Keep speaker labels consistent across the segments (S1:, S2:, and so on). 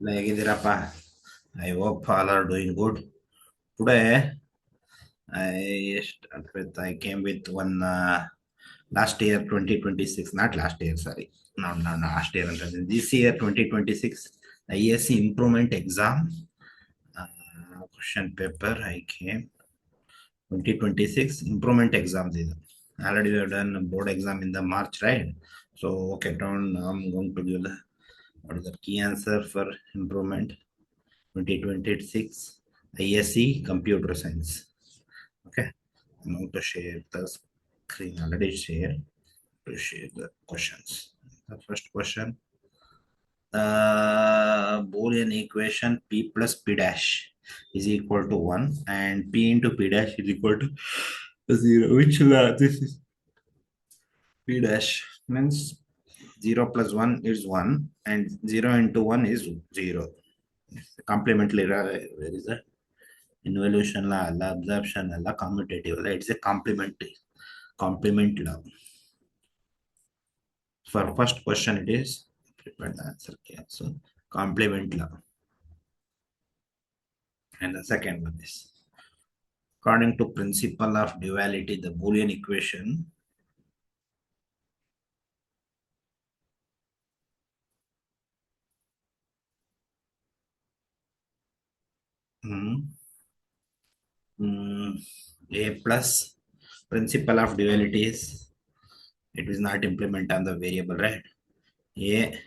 S1: ಹೇಗಿದ್ದೀರಪ್ಪ? I hope all are doing good. Today, I came with one last year 2026, not last year, sorry. No, last year. This year 2026, ISC improvement exam question paper I came 2026 improvement exams. Already we have done a board exam in the March, right? So, okay, I'm going to give what is the key answer for improvement 2026 ISC Computer Science. Okay, I'm going to share the screen. Already share to share the questions. The first question: Boolean equation p plus p dash is equal to 1 and p into p dash is equal to 0. Which this is p dash means 0 plus 1 is 1 and 0 into 1 is 0. Complementary. Where is that? Involution law, absorption law, commutative law. It's a complement law. For first question, it is prepare the answer. Okay. So complement law. And the second one is according to principle of duality, the Boolean equation. A plus principle of duality is it is not implement on the variable, right? A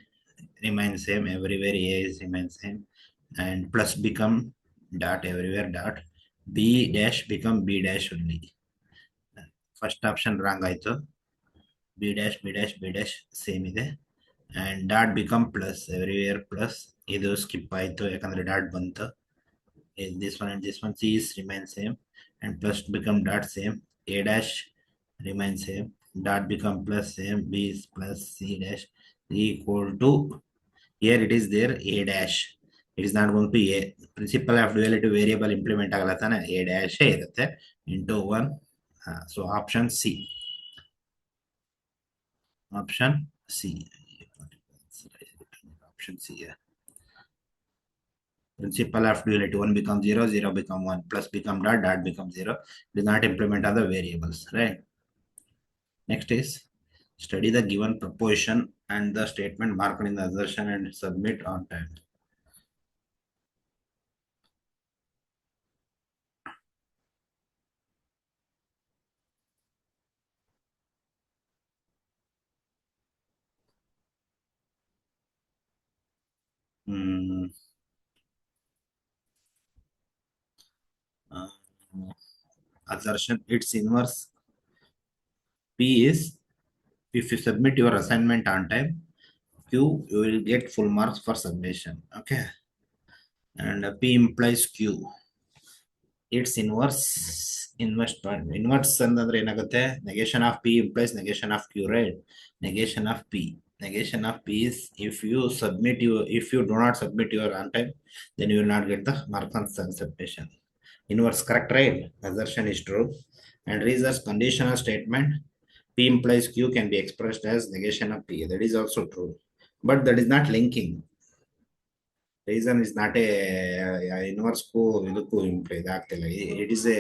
S1: remains same everywhere, A is remains same, and plus become dot everywhere dot, B dash become B dash only. First option wrong ಆಯ್ತು. B dash same ಇದೆ, and dot become plus everywhere plus. ಇದು skip ಆಯ್ತು ಯಾಕಂದ್ರೆ dot ಬಂತು. This one and this one C is remain same, and plus become dot same. A dash remain same, dot become plus same, B is plus C dash equal to, here it is there A dash, it is not going to A. Principle of duality variable implement ಆಗಲ್ಲ ತಾನೆ, A dash ಇರುತ್ತೆ into 1. So option C. Option C. Option C. Yeah. Principle of duality 1 becomes 0, 0 become 1, plus become dot, dot become 0. It is not implement on the variables, right? Next is study the given proposition and the statement marked in the assertion and submit on time. Assertion, its inverse P is, if you submit your assignment on time, Q, you will get full marks for submission. Okay. And P implies Q. Its inverse ಅಂತಂದ್ರೆ ಏನಾಗುತ್ತೆ, negation of P implies negation of Q, right? Negation of P is if you do not submit your on time, then you will not get the mark on submission. Inverse correct, right? Assertion is true. And reverse conditional statement P implies Q can be expressed as negation of P. That is also true, but that is not linking. Reason is not a inverse imply that it is a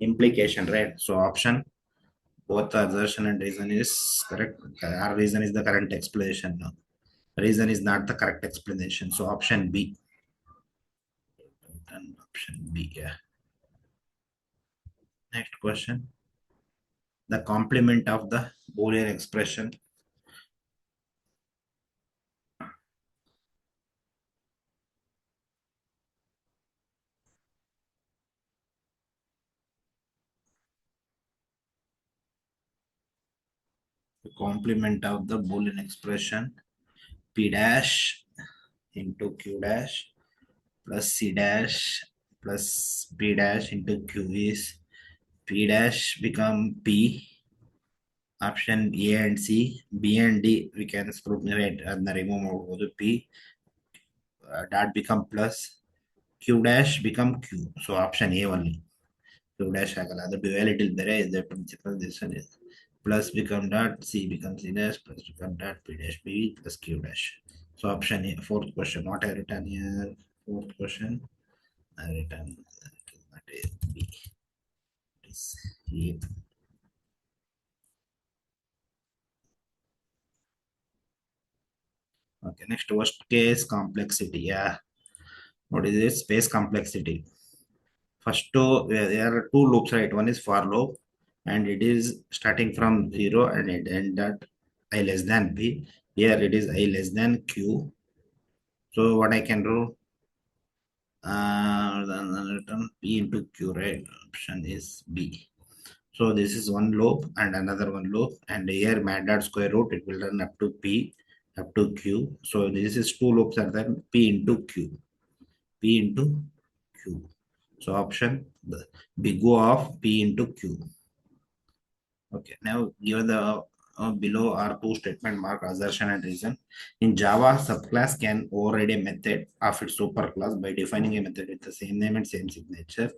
S1: implication, right? So option both the assertion and reason is correct. Our reason is the correct explanation. No, reason is not the correct explanation. So option B. And option B. Yeah. Next question. The complement of the Boolean expression. The complement of the Boolean expression P dash into Q dash plus C dash plus P dash into Q is P dash become P. Option A and C, B and D we can scrutinize and remove P. Dot become plus, Q dash become Q. So option A only. Q dash agala. The duality there is the principle. This one is plus become dot, C become C dash, plus become dot, P dash B plus Q dash. So option A, fourth question. What I written here? Fourth question. I written that is B. It is A. Okay, next worst case complexity. Yeah. What is it? Space complexity. First two, there are two loops, right? One is for loop, and it is starting from zero and it end at I less than B. Here it is I less than Q. So what I can do? Then return P into Q, right? Option is B. So this is one loop and another one loop, and here mat dot square root it will run up to P, up to Q. So this is two loops are there, P into Q, P into Q. So option the big O of P into Q. Okay, now given the below are two statement mark assertion and reason. In Java, subclass can override a method of its superclass by defining a method with the same name and same signature.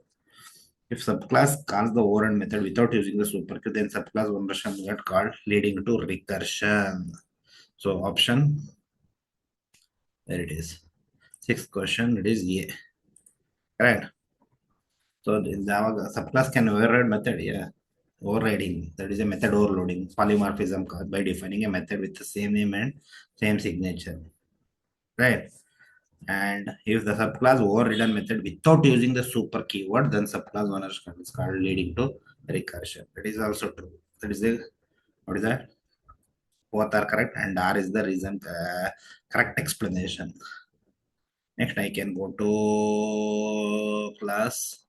S1: If subclass calls the override method without using the superclass, then subclass one version get called, leading to recursion. So option, there it is. Sixth question, it is A. Correct. So in Java, subclass can override method. Yeah. Overriding. That is a method overloading. Polymorphism caused by defining a method with the same name and same signature. Right. And if the subclass overridden method without using the super keyword, then subclass owner is called, leading to recursion. That is also true. That is the, what is that? Both are correct, and R is the reason, correct explanation. Next, I can go to class,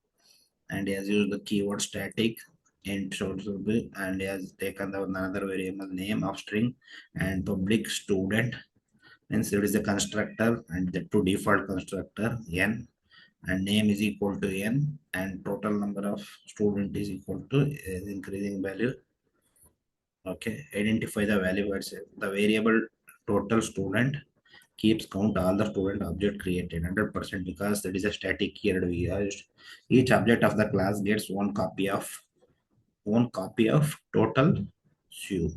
S1: and he has used the keyword static int should be, and he has taken the another variable name of string and public student. Means it is a constructor and the two default constructor n, and name is equal to n, and total number of student is equal to increasing value. Okay, identify the value. The variable total student keeps count all the student object created 100% because that is a static keyword we used. Each object of the class gets one copy of total SU.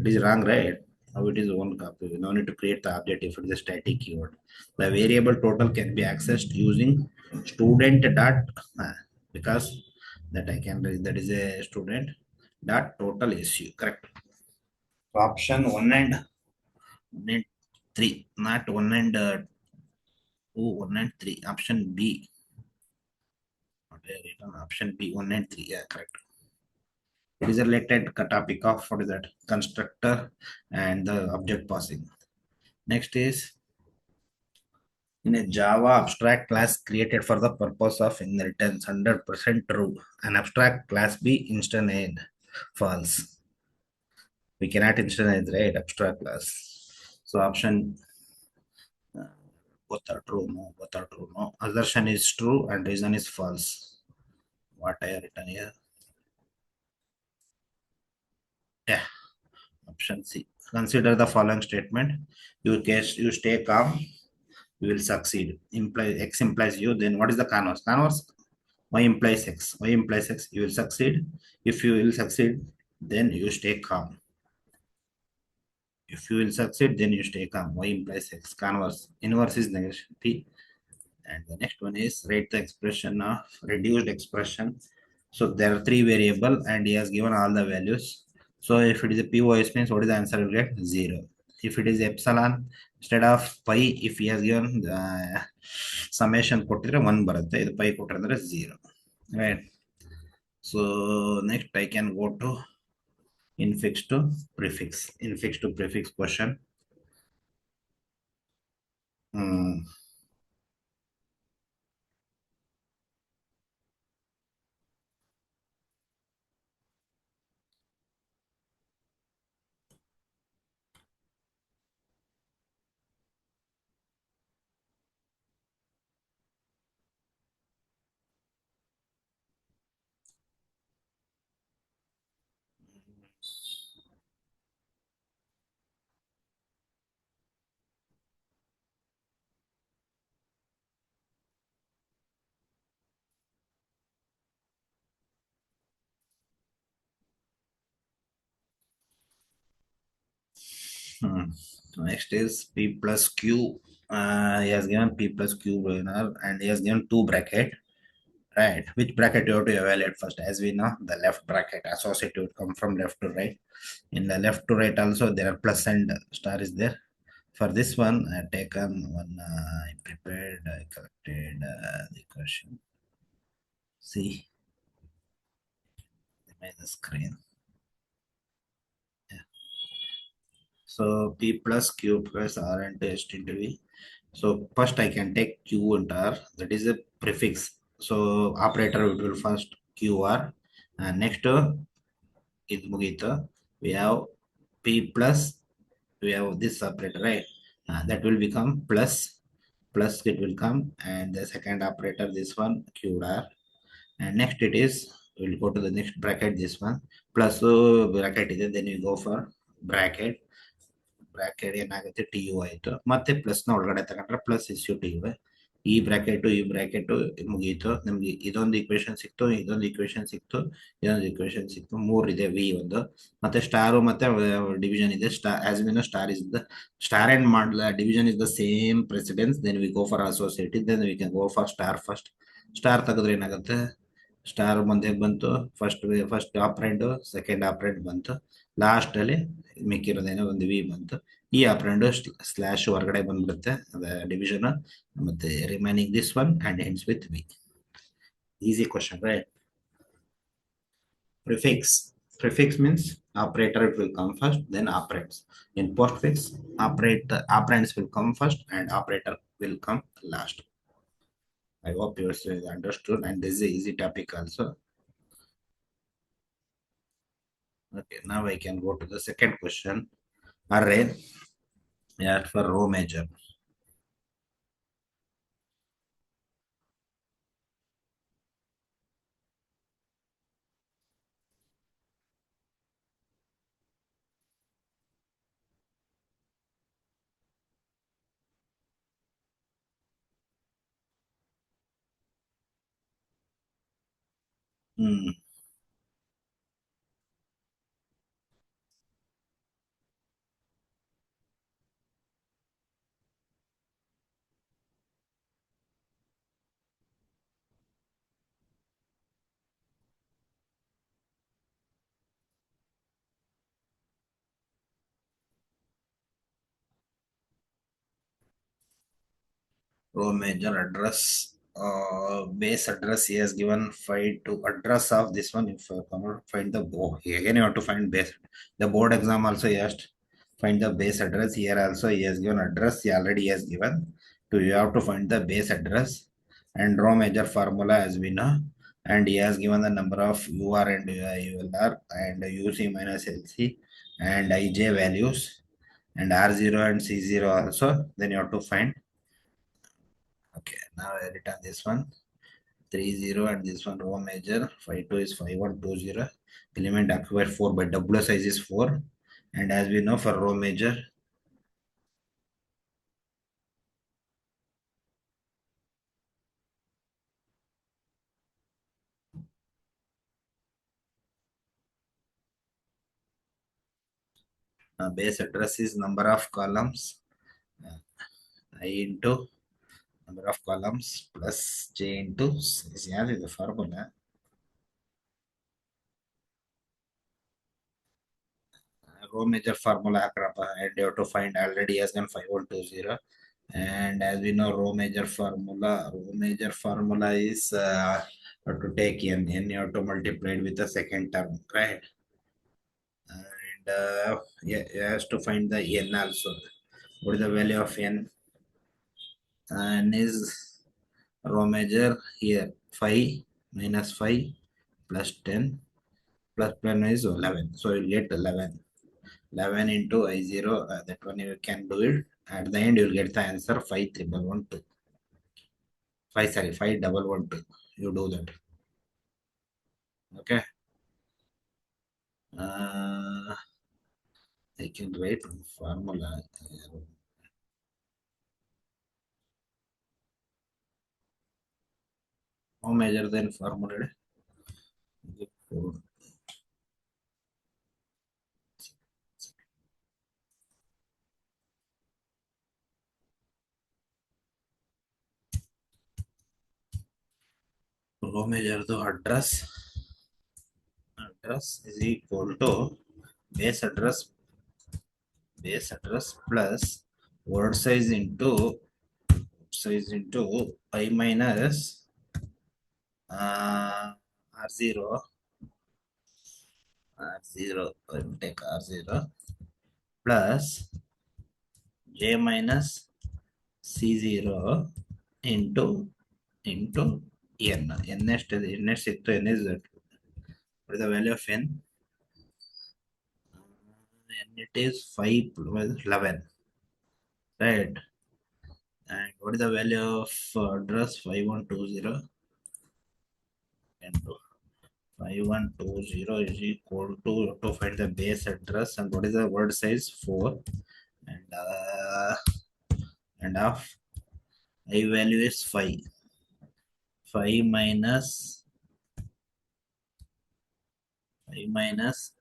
S1: It is wrong, right? How it is one copy? No need to create the object if it is a static keyword. The variable total can be accessed using student dot, because that I can, that is a student dot total SU. Correct. So option one and three, not one and two, one and three. Option B. Okay, written option B, one and three. Yeah, correct. It is a related topic of what is that constructor and the object passing. Next is, in a Java abstract class created for the purpose of inheritance, 100% true. An abstract class be instantiated false. We cannot instantiate, right, abstract class. So option, uh, both are true, no, both are true, no. Assertion is true and reason is false. What I have written here? Yeah, option C. Consider the following statement. You stay calm, you will succeed. X implies you, then what is the canvas? Canvas, y implies x. Y implies x, you will succeed. If you will succeed, then you stay calm. If you will succeed, then you stay calm. Y implies x. Converse. Inverse is negation. P. And the next one is write the expression of reduced expression. So there are three variable and he has given all the values. So if it is a POS means what is the answer will get 0. If it is epsilon, instead of pi, if he has given summation ಕೊಟ್ಟಿದ್ರೆ 1 ಬರುತ್ತೆ, ಇದು pi ಕೊಟ್ಟಿದ್ರೆ 0. Right. So next I can go to infix to prefix. Infix to prefix question. Hmm. Hmm. Next is P plus Q. He has given P plus Q winner and he has given two bracket. Right. Which bracket you have to evaluate first? As we know, the left bracket associated would come from left to right. In the left to right also there are plus and star is there. For this one, I have taken one. I prepared. I collected the question. See, the screen. Yeah. So P plus Q plus R into S into V. So first I can take Q and R. That is a prefix. So operator it will first QR. And next is Mugita. We have P plus. We have this operator, right? That will become plus. Plus it will come. And the second operator, this one, QR. And next it is, we'll go to the next bracket, this one. Plus bracket ಇದೆ. Then you go for bracket. Bracket ಏನಾಗುತ್ತೆ T U ಆಯಿತು ಮತ್ತೆ ಪ್ಲಸ್ನ ಒಳಗಡೆ ತಗೊಂಡ್ರೆ plus ಇಸ್ಯು T U ಈ bracket ಮುಗೀತು ನಮ್ಗೆ ಇದೊಂದು ಇಕ್ವೇಶನ್ ಸಿಕ್ತು ಇದೊಂದು ಇಕ್ವೇಶನ್ ಸಿಕ್ತು ಮೂರಿದೆ ವಿ ಒಂದು ಮತ್ತೆ ಸ್ಟಾರು ಮತ್ತೆ ಡಿವಿಷನ್ ಇದೆ star as min star is the star and modulo division is the same precedence then we go for associative then we can go for star first star ತೆಗೆದ್ರೆ ಏನಾಗುತ್ತೆ star ಮುಂದೆ ಬಂತು first ಆಪ್ರೆಂಡ್ second ಆಪ್ರೆಂಡ್ ಬಂತು last ಅಲ್ಲಿ ಮಿಕ್ಕಿರೋದೇನೋ ಒಂದು V ಬಂತು ಈ ಆಪ್ರೆಂಡ್ slash ಹೊರಗಡೆ ಬಂದ್ಬಿಡುತ್ತೆ ಡಿವಿಷನ್ ಮತ್ತೆ remaining this one and ends with v is quotient right prefix means operator it will come first then operands in postfix operands will come first and operator will come last. I hope you understood and this is an easy topic also. Okay, now I can go to the second question. Array, yeah, for row major. Hmm. Row major address base address he has given find to address of this one if find the again you have to find base the board exam also he asked find the base address here also he has given address he already has given to you have to find the base address and row major formula as we know and he has given the number of UR and ULR and UC minus LC and IJ values and R0 and C0 also then you have to find. Okay, now I return this one 30 and this one row major 52 is 5120 element occupied 4 by W size is 4 and as we know for row major base address is number of columns uh, I into number of columns plus j into is the formula row major formula and you have to find already as then 5120 and as we know row major formula is to take n you have to multiply it with the second term right and yeah, you have to find the n also what is the value of n and is row major here 5 minus 5 plus 10 plus 10 is 11 so you'll get 11 into I0 that one you can do it at the end you'll get the answer 5112 5 sorry 5112 you do that okay I can write formula how measure then formula row measure the address is equal to base address plus word size into I minus r0 r0. I will take r0 plus j minus c0 into n ಎಷ್ಟಿದೆ n ಎಷ್ಟಿತ್ತು n is that what is the value of n? And it is 5 plus 11, right? And what is the value of address? 5120 into 5120 is equal to find the base address. And what is the word size? 4. And of I value is 5. 5 minus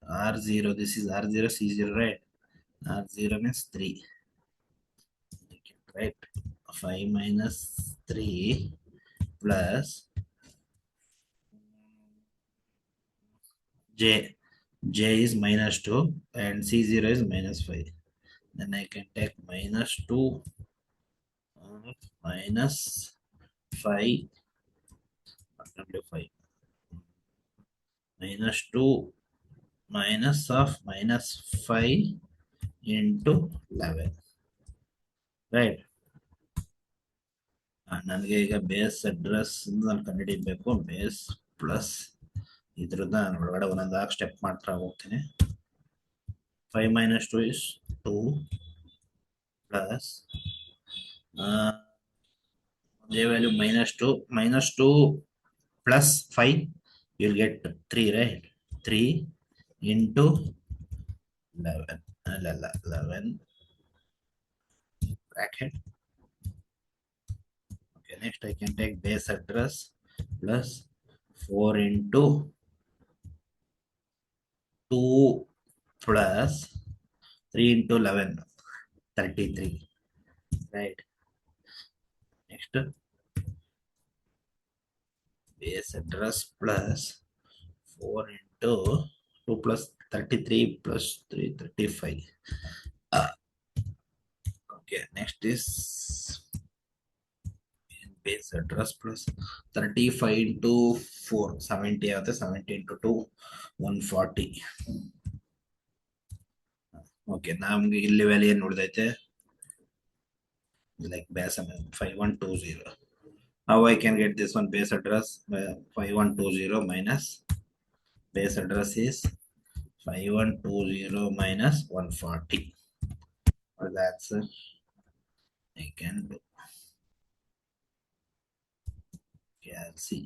S1: r0. This is r0 c0, right? r0 means 3, right? 5 minus 3 plus j. J is minus 2 and c0 is minus 5. Then I can take minus 2 minus 5 5 minus 2 minus of minus 5 into 11, right? ನನಗೆ ಈಗ base address ನಾನು ಕಂಡುಹಿಡಿಯಬೇಕು. Base plus ಇದ್ರದ್ದು ನಾನು ಒಳಗಡೆ ಒಂದೊಂದಾಗಿ step ಮಾಡ್ತಾ ಹೋಗ್ತೀನಿ. 5 minus 2 is 2 plus j value minus 2 plus 5, you'll get 3, right? 3 into 11 11 bracket. Okay, next I can take base address plus 4 into 2 plus 3 into 11 33, right? Next base address plus 4 into 2 plus 33 plus 3 35. Okay, next is base address plus 35 into 4 70 ಆಗುತ್ತೆ. 70 into 2 140. Okay, ನಮ್ಗೆ ಇಲ್ಲಿ value ಏನು ಉಳಿದೈತೆ? like base 5120. How I can get this one? Base address 5120 minus base address is 5120 minus 140. Or that's I can do. Okay, I'll see.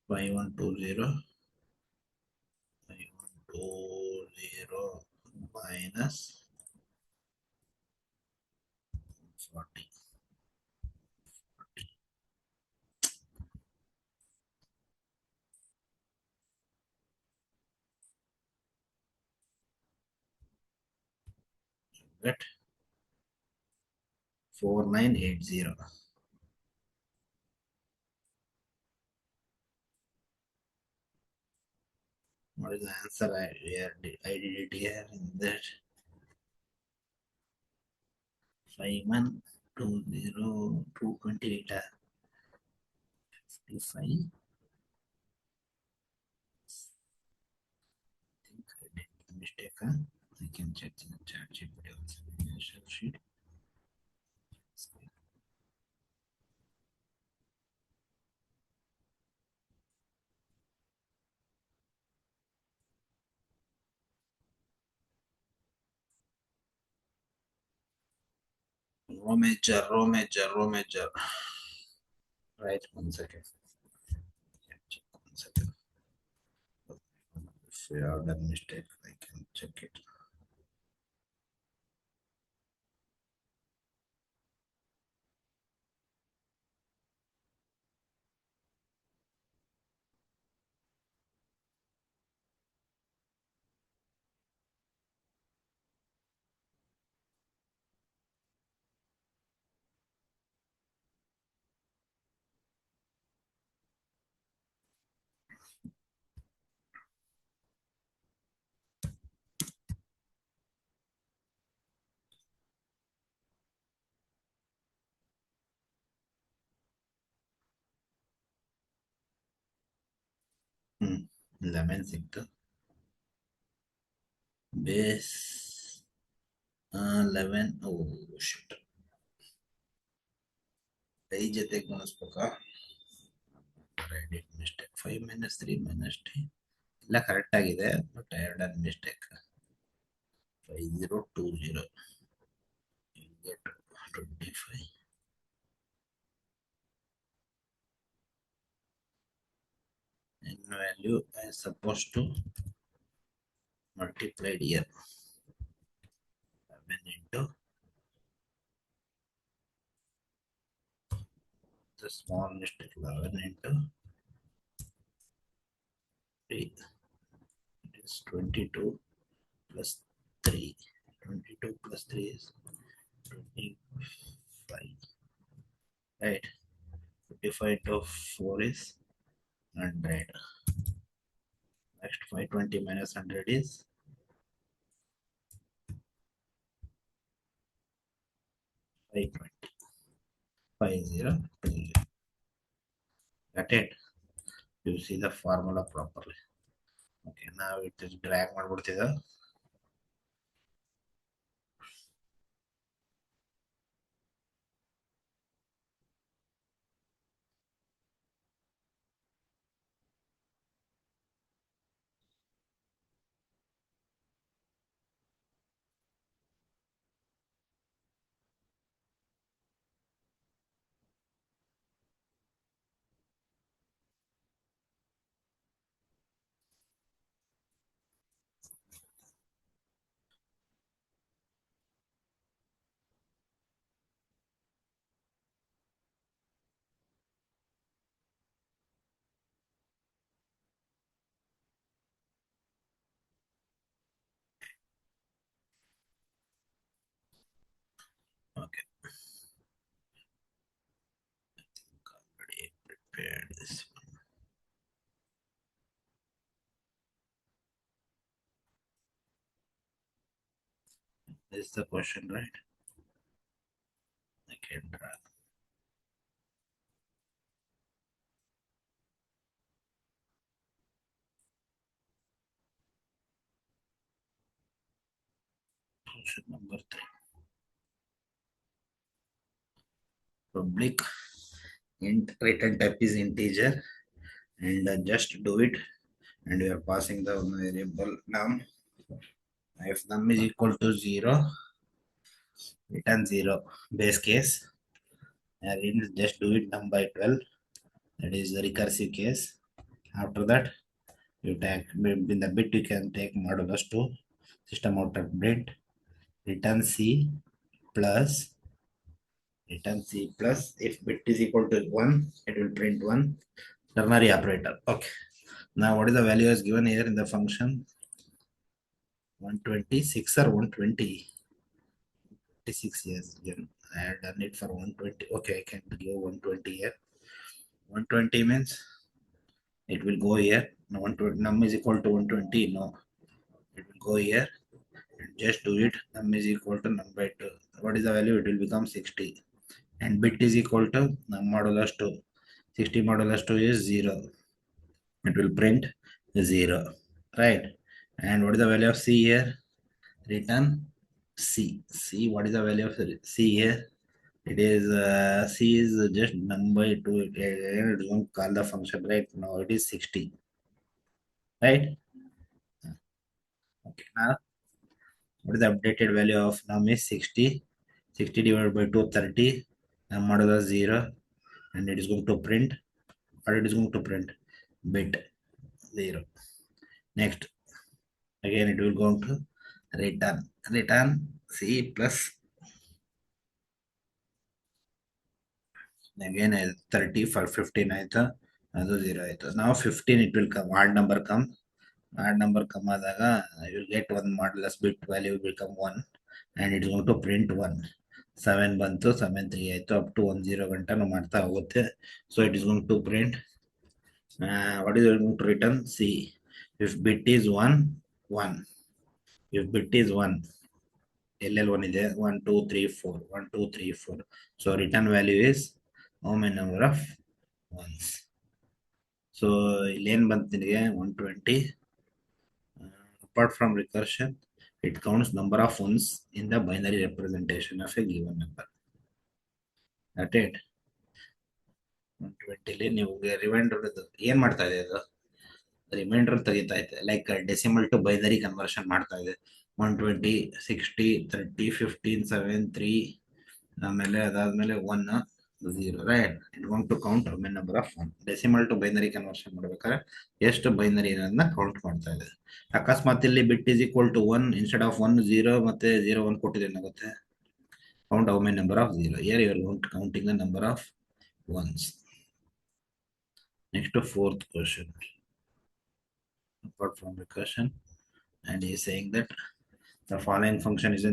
S1: 5120 minus 40. Get 4980. What is the answer? I did it here in that 5120 228 55. I think I did a mistake. I can check in the chat sheet video sheet. Row major. Right, 1 second. Check 1 second. If you have done mistake, I can check it. Hmm. 11 ಸಿಕ್ತು base 11 ಓ ಶಿಟ್ ಕೈ ಜೊತೆಗೆ ಗುಣಿಸ್ಬೇಕಾ mistake 5 minus 3 minus 3 ಎಲ್ಲ correct ಆಗಿದೆ but I have done mistake 5020 get 25 in value I supposed to multiply here 11 into the small mistake 11 into 3 it is 22 plus 3 22 plus 3 is 25 right 55 into 4 is 100 next 520 minus 100 is 520 5020 got it you see the formula properly okay now it is drag ಮಾಡ್ಬಿಡ್ತಿದ್ದ okay already prepared this one this is the question right I can drag question number 3 public int return type is integer and just do it and we are passing the variable num if num is equal to 0 return 0 base case and just do it num by 12 that is the recursive case after that you take in the bit you can take modulus to system out of print return c plus return c plus if bit is equal to 1 it will print 1 ternary operator okay now what is the value is given here in the function 126 or 120 26 years again I had done it for 120 okay I can give 120 here 120 means it will go here no 120 num is equal to 120 no it will go here and just do it num is equal to num by 2 what is the value it will become 60 and bit is equal to num modulus 2 60 modulus 2 is 0 it will print 0 right and what is the value of c here return c what is the value of c here it is c is just number to don't call the function right now it is 60 right okay now what is the updated value of num is 60 60 divided by 2, 30. And modulus 0. And it is going to print. Or it is going to print bit 0. Next, again it will go to return C plus. Again 30 for 15 ಆಯ್ತು, ಅದು 0 ಆಯ್ತು. Now 15 it will come, odd number come ಆದಾಗ you will get one modulus bit value will become 1 and it is going to print 1. 7 ಬಂತು, 7 3 ಆಯ್ತು, up to 10 ಗಂಟನೂ ಮಾಡ್ತಾ ಹೋಗುತ್ತೆ. So it is going to print what is it going to return? C. If bit is 1, 1. If bit is 1, LL1 ಇದೆ 1 2 3 4, 1 2 3 4. So return value is how many number of ones? So ಇಲ್ಲೇನು ಬಂತು ನಿನಗೆ 120. Apart from recursion, it counts number of ones in the binary representation of a given number. That it 120 ನೀವು reminder ಏನ್ ಮಾಡ್ತಾ ಇದೆ ಅದು? Remainder ತೆಗಿತಾ ಇದೆ, like decimal to binary conversion ಮಾಡ್ತಾ ಇದೆ. 120 60 30 15 7 3 ಆಮೇಲೆ ಅದಾದ್ಮೇಲೆ 1 0, right? It going to count number of 1. Decimal to binary conversion ಮಾಡ್ಬೇಕಾದ್ರೆ ಎಷ್ಟು ಬೈನರಿ ಅನ್ನೋದನ್ನ ಕೌಂಟ್ ಮಾಡ್ತಾ ಇದೆ. ಅಕಸ್ಮಾತ್ ಇಲ್ಲಿ bit is equal to 1 instead of 1 0 ಮತ್ತೆ 0 1 ಕೊಟ್ಟಿದ್ರೆ ಏನಾಗುತ್ತೆ? Count how many number of 0. Here you are counting the number of ones. Next, fourth question. Apart from recursion, and he is saying that the following function is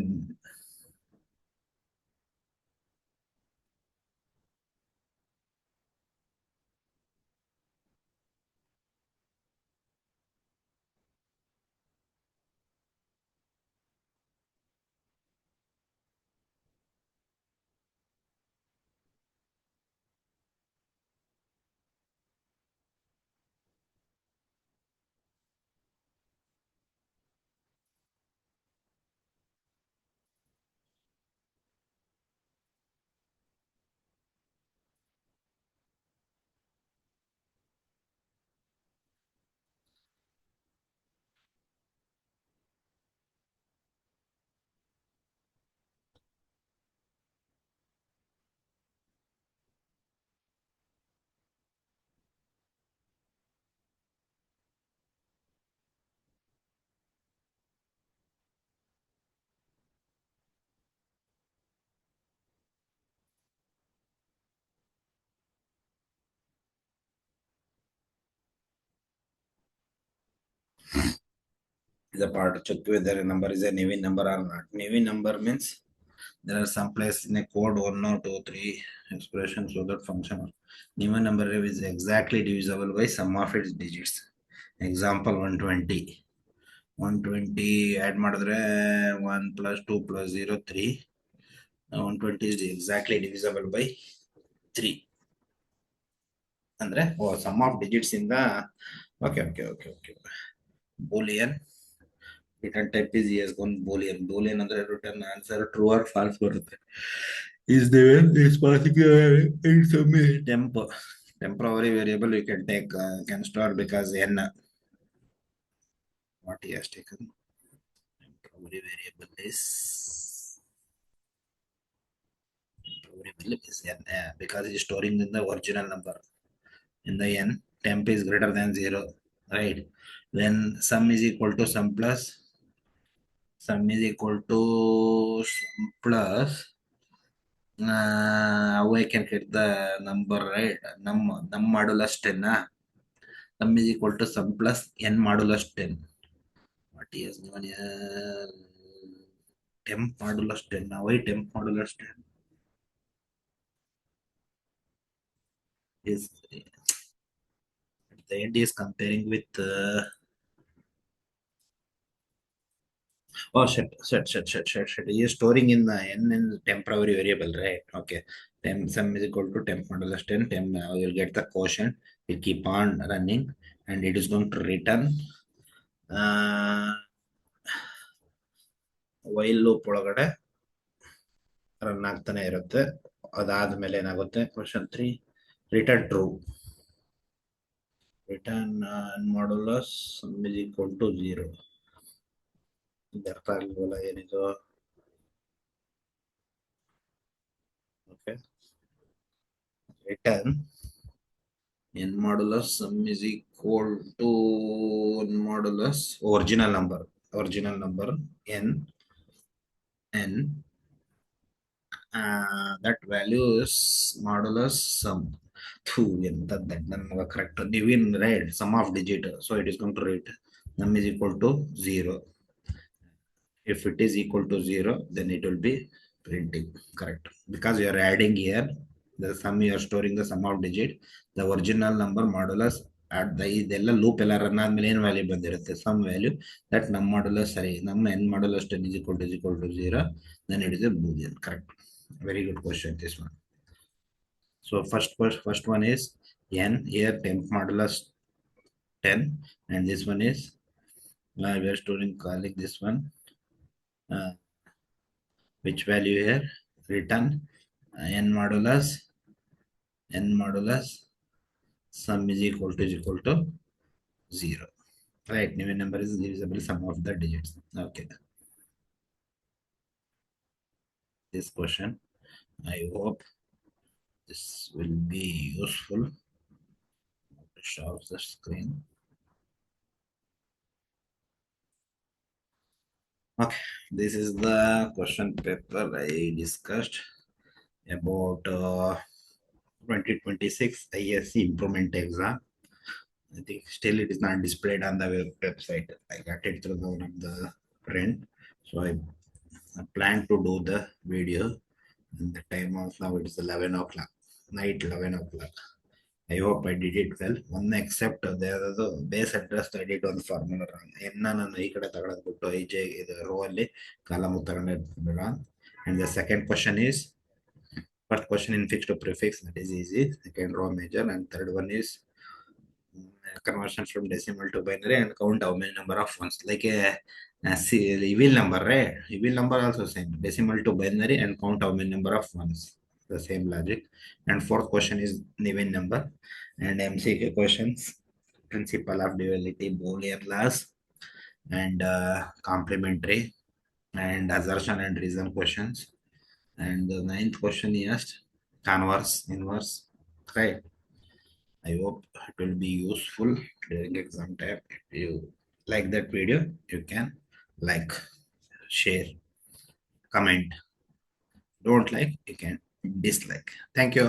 S1: the part to check whether a number is a Niven number or not. Niven number means there are some place in a code 1 or 2 3 expressions so that function. Niven number is exactly divisible by sum of its digits. Example 120. 120 add ಮಾಡಿದ್ರೆ 1 plus 2 plus 0 3. 120 is exactly divisible by 3. ಅಂದ್ರೆ sum of digits in the okay. Boolean return type is yes one Boolean. Boolean ಅಂದ್ರೆ return answer true or false ಬರುತ್ತೆ. Is there is particular in some temporary variable you can take can store because n what he has taken temporary variable is n because it is storing in the original number in the n. Temp is greater than 0, right? Then sum is equal to sum plus sum is equal to sum plus how I can get the number, right? Num modulus 10 sum is equal to sum plus n modulus 10. What he has given here? Temp modulus 10. Now why temp modulus 10 is at the end is comparing with oh shit. He is storing in the n in temporary variable, right? Okay. Temp sum is equal to temp modulus 10. Temp you'll get the quotient. Will keep on running and it is going to return while loop ಒಳಗಡೆ run ಆಗ್ತಾನೆ ಇರುತ್ತೆ. ಅದಾದ್ಮೇಲೆ ಏನಾಗುತ್ತೆ? Quotient 3 return true. Return modulus sum is equal to 0. ಇದು ಅರ್ಥ ಆಗಲಿಲ್ಲ ಏನಿದು? Okay. Return n modulus sum is equal to n modulus original number n n that value is modulus sum. That number correct. Niven right sum of digit, so it is going to read num is equal to 0. If it is equal to 0, then it will be printing correct, because you are adding here the sum, you are storing the sum of digit, the original number modulus at the ಇದೆಲ್ಲ loop ಎಲ್ಲ run ಆದ್ಮೇಲೆ ಏನು value ಬಂದಿರುತ್ತೆ some value that ನಮ್ಮ modulus ಸರಿ ನಮ್ಮ n modulus 10 is equal to 0, then it is a boolean correct. Very good question this one. So first one is n, here temp modulus 10, and this one is we are storing calling this one uh, which value here return n modulus sum is equal to 0, right? New number is divisible sum of the digits. Okay, this question, I hope this will be useful. To show the screen. Okay, this is the question paper I discussed about 2026 ISC improvement exam. I think still it is not displayed on the website. I got it through one of the friend. So I plan to do the video. And the time of now it is 11 o'clock, night 11 o'clock. I hope I did it well. One except the base address I did on formula wrong. ನಾನು ಈ ಕಡೆ ತಗೊಳದ್ಬಿಟ್ಟು IJ ಇದು rho ಅಲ್ಲಿ column ತಗೊಂಡಿರ್ತೀನಿ wrong. And the second question is first question infix to prefix, that is easy. Second row major, and third one is conversion from decimal to binary and count how many number of ones, like a evil number, right? Evil number also same, decimal to binary and count how many number of ones, the same logic. And fourth question is Niven number, and MCQ questions, principle of duality, Boolean laws, and complementary, and assertion and reason questions. And the ninth question is converse, inverse, right? I hope it will be useful during exam time. If you like that video, you can like, share, comment. Don't like, you can dislike. Thank you.